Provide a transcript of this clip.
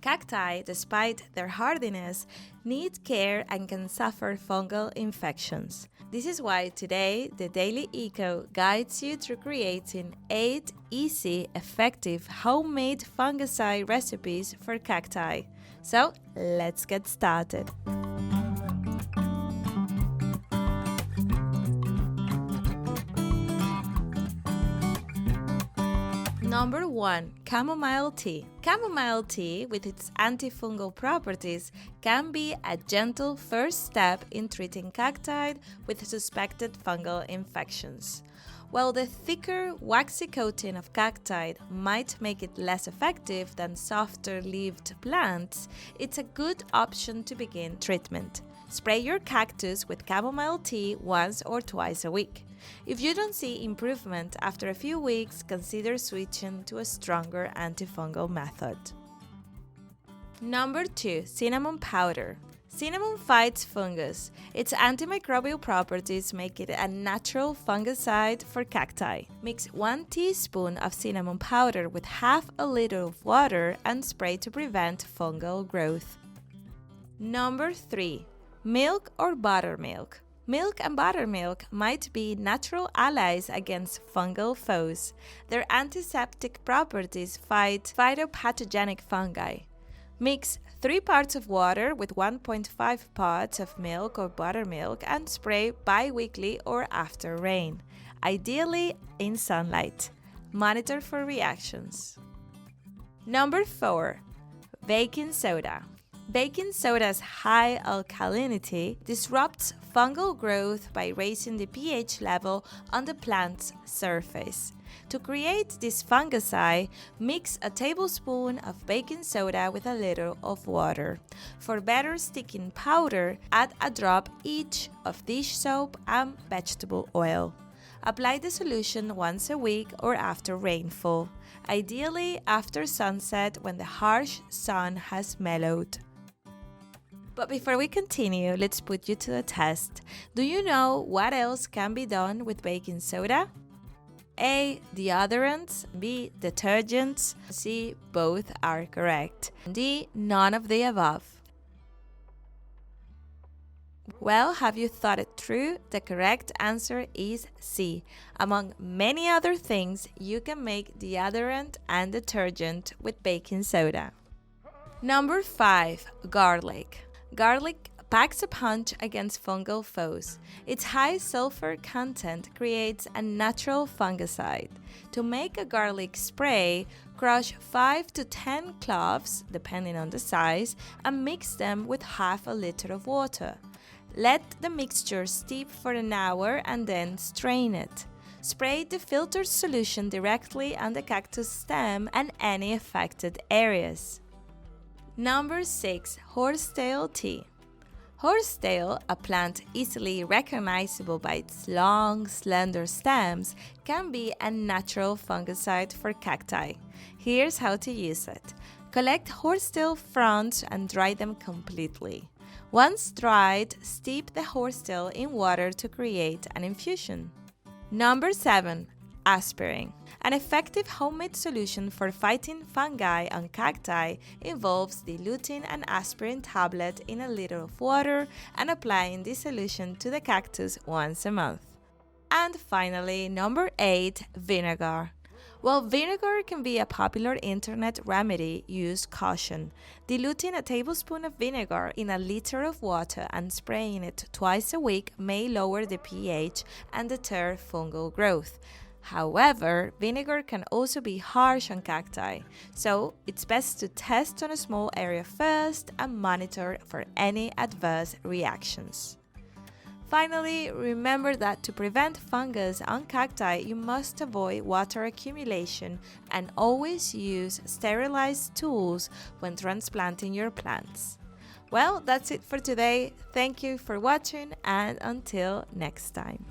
Cacti, despite their hardiness, need care and can suffer fungal infections. This is why today the Daily Eco guides you through creating 8 easy, effective homemade fungicide recipes for cacti. So let's get started. Number 1. Chamomile tea. Chamomile tea, with its antifungal properties, can be a gentle first step in treating cacti with suspected fungal infections. While the thicker, waxy coating of cacti might make it less effective than softer-leaved plants, it's a good option to begin treatment. Spray your cactus with chamomile tea once or twice a week. If you don't see improvement after a few weeks, consider switching to a stronger antifungal method. Number 2. Cinnamon powder. Cinnamon fights fungus. Its antimicrobial properties make it a natural fungicide for cacti. Mix 1 teaspoon of cinnamon powder with half a liter of water and spray to prevent fungal growth. Number 3. Milk or buttermilk. Milk and buttermilk might be natural allies against fungal foes. Their antiseptic properties fight phytopathogenic fungi. Mix 3 parts of water with 1.5 parts of milk or buttermilk and spray bi-weekly or after rain, ideally in sunlight. Monitor for reactions. Number 4. Baking soda. Baking soda's high alkalinity disrupts fungal growth by raising the pH level on the plant's surface. To create this fungicide, mix a tablespoon of baking soda with a little of water. For better sticking powder, add a drop each of dish soap and vegetable oil. Apply the solution once a week or after rainfall, ideally after sunset when the harsh sun has mellowed. But before we continue, let's put you to the test. Do you know what else can be done with baking soda? A. Deodorants. B. Detergents. C. Both are correct. D. None of the above. Well, have you thought it through? The correct answer is C. Among many other things, you can make deodorant and detergent with baking soda. Number 5. Garlic. Garlic packs a punch against fungal foes. Its high sulfur content creates a natural fungicide. To make a garlic spray, crush 5 to 10 cloves, depending on the size, and mix them with half a liter of water. Let the mixture steep for an hour and then strain it. Spray the filtered solution directly on the cactus stem and any affected areas. Number 6. Horsetail tea. Horsetail, a plant easily recognizable by its long, slender stems, can be a natural fungicide for cacti. Here's how to use it. Collect horsetail fronds and dry them completely. Once dried, steep the horsetail in water to create an infusion. Number 7. Aspirin. An effective homemade solution for fighting fungi on cacti involves diluting an aspirin tablet in a liter of water and applying this solution to the cactus once a month. And finally, number 8. Vinegar. While vinegar can be a popular internet remedy, use caution. Diluting a tablespoon of vinegar in a liter of water and spraying it twice a week may lower the pH and deter fungal growth. However, vinegar can also be harsh on cacti, so it's best to test on a small area first and monitor for any adverse reactions. Finally, remember that to prevent fungus on cacti, you must avoid water accumulation and always use sterilized tools when transplanting your plants. Well, that's it for today. Thank you for watching and until next time.